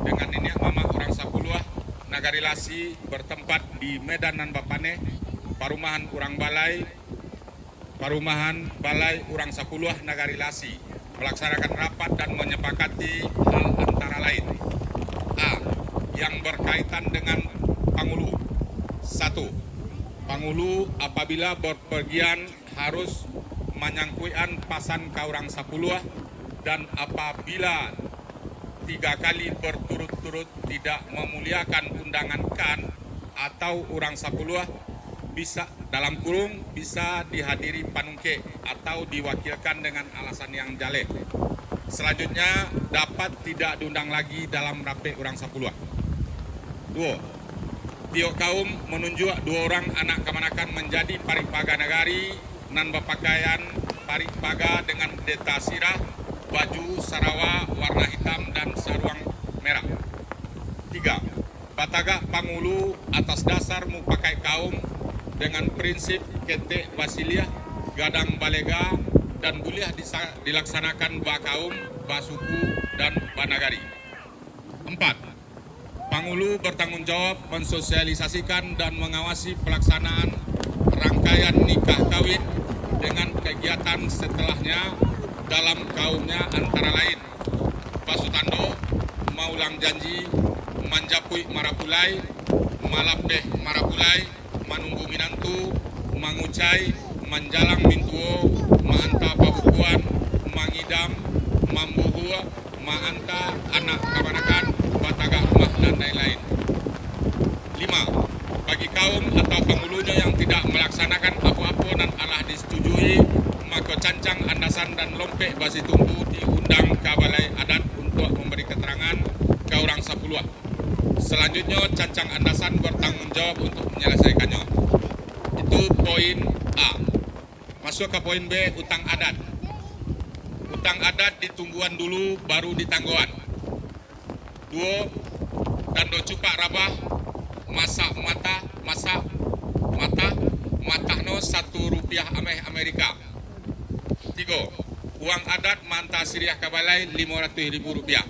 dengan Niniak Mama Urang Sapuluah Nagari Lasi bertempat di Medan nan Bapane, Parumahan Balai Urang Sapuluah Nagari Lasi melaksanakan rapat dan menyepakati hal antara lain. A. Yang berkaitan dengan pangulu. 1. Pangulu apabila berpergian harus menyangkuian pasan ka Urang Sapuluah dan apabila 3 kali berturut-turut tidak memuliakan undangan kan atau Urang Sapuluah bisa dalam kurung bisa dihadiri panungke atau diwakilkan dengan alasan yang jaleh. Selanjutnya dapat tidak diundang lagi dalam rape Urang Sapuluah. 2. Tio kaum menunjuk 2 orang anak kemanakan menjadi paripaga nagari nan berpakaian paripaga dengan deta sirah, baju sarawa warna hitam dan saruang merah. 3. Bataga pangulu atas dasar mu pakai kaum dengan prinsip kete basilia, gadang balega dan buliah dilaksanakan ba kaum, ba suku dan ba nagari. 4. Pangulu bertanggung jawab mensosialisasikan dan mengawasi pelaksanaan rangkaian nikah kawin dengan kegiatan setelahnya dalam kaumnya antara lain Pasutando, Maulang Janji, Manjapui Marapulai, Malapeh Marapulai, Manunggu Minantu, Mangucai, Manjalang Mintuo, Maanta Pabukuan, Mangidam, Mambuhua, Maanta, Anak Kabanakan, Bataga Rumah dan lain-lain. 5. Bagi kaum atau pengulunya yang tidak melaksanakan apa-apa dan alah disetujui, maka cancang andasan dan lompek basi tumpu diundang ke balai adat untuk memberi keterangan ke Urang Sapuluah. Selanjutnya cancang andasan bertanggung jawab untuk menyelesaikannya. Itu poin A. Masuk ke poin B, utang adat. Utang adat ditungguan dulu baru ditangguhan. 2. Dando cupak rabah mata no Rp1 Amerika. 3. Uang adat manta siriah kabalai Rp500.000.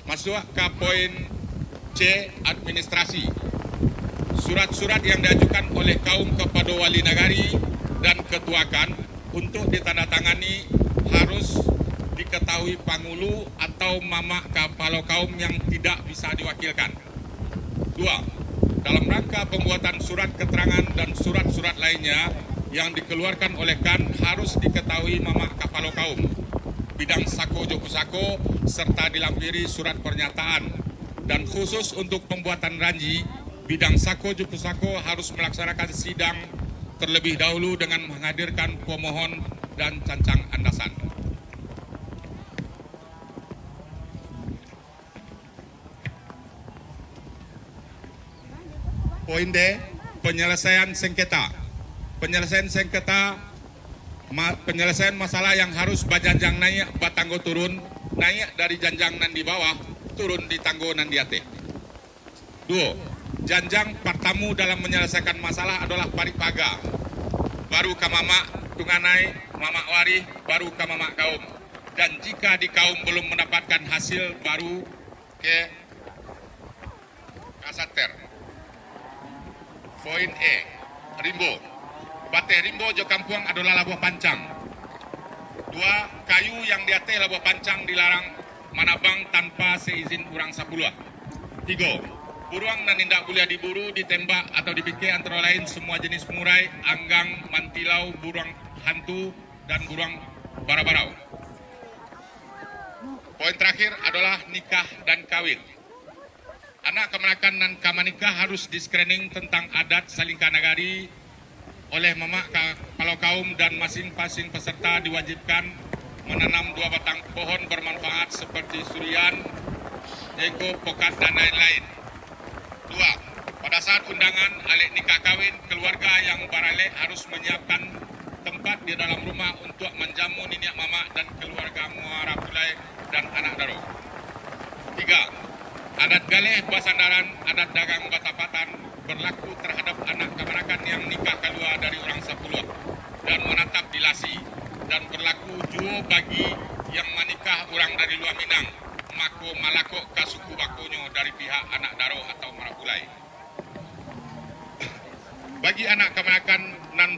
Masuk ke poin C, administrasi. Surat-surat yang diajukan oleh kaum kepada wali nagari dan ketuakan untuk ditandatangani harus diketahui pangulu atau mama kepala kaum yang tidak bisa diwakilkan. 2. Dalam rangka pembuatan surat keterangan dan surat-surat lainnya yang dikeluarkan oleh KAN harus diketahui mama kepala kaum, bidang sako joku sako, serta dilampiri surat pernyataan. Dan khusus untuk pembuatan ranji, bidang sako joku sako harus melaksanakan sidang terlebih dahulu dengan menghadirkan pemohon dan cancang andasan. Poin D, penyelesaian sengketa. Penyelesaian masalah yang harus bajanjang naik batanggo turun, naik dari janjang nan di bawah, turun di tanggo nan di atas. 2. Janjang pertamu dalam menyelesaikan masalah adalah paripaga. Baru ke mama tunganai, mama wari, baru ke mama kaum. Dan jika di kaum belum mendapatkan hasil, baru ke kasater. Poin E, rimbo. Bate rimbo jo kampung adalah labuh pancang. 2. Kayu yang di atas labuh pancang dilarang manabang tanpa seizin Urang Sapuluah. 3. Buruang dan tindak boleh diburu, ditembak atau dipikir antara lain semua jenis murai, anggang, mantilau, buruang hantu, dan buruang bara-barau. Poin terakhir adalah nikah dan kawin. Anak kemenakan dan kamanikah harus di-screening tentang adat salingka nagari oleh mama kepala kaum dan masing-masing peserta diwajibkan menanam 2 batang pohon bermanfaat seperti surian, jenggo, pokat, dan lain-lain. 2. Pada saat undangan alik nikah kawin, keluarga yang baralek harus menyiapkan tempat di dalam rumah untuk menjamu niniak mama dan keluarga muara pulai dan anak daro. 3. Adat galeh basandaran, adat dagang batapatan berlaku terhadap anak kemanakan yang nikah keluar dari Urang Sapuluah dan menatap di Lasi, dan berlaku juga bagi yang menikah orang dari luar Minang mako malako ka suku bakonyo dari pihak anak daro atau marapulai. Bagi anak kemenakan nan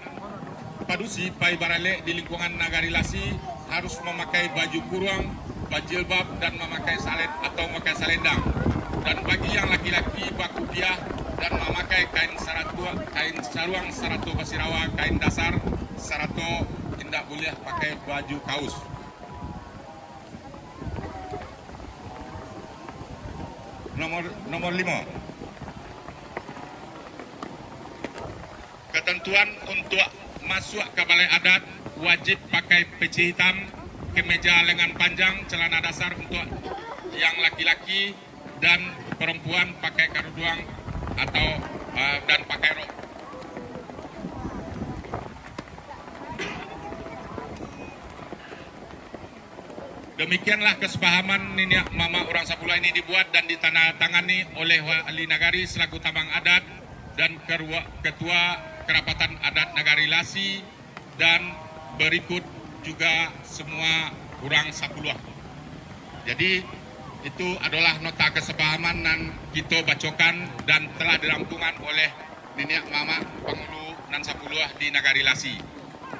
padusi pai barale di lingkungan Nagari Lasi harus memakai baju kurung, bajilbab dan memakai salet atau memakai salendang. Dan bagi yang laki-laki bakupiah dan memakai kain saruang sarato basirawa, kain dasar sarato tidak boleh pakai baju kaos. Nomor 5. Ketentuan untuk masuk ke balai adat wajib pakai peci hitam, kemeja lengan panjang, celana dasar untuk yang laki-laki dan perempuan pakai karuduang atau dan pakai rok. Demikianlah kesepahaman Niniak Mama Orang Sapuluh ini dibuat dan ditandatangani oleh Wali Nagari selaku Tambang Adat dan Ketua Kerapatan Adat Nagari Lasi dan berikut juga semua Orang Sapuluh. Jadi itu adalah nota kesepahaman yang kita bacokan dan telah dirampungkan oleh Niniak Mama Pangulu dan Sapuluh di Nagari Lasi.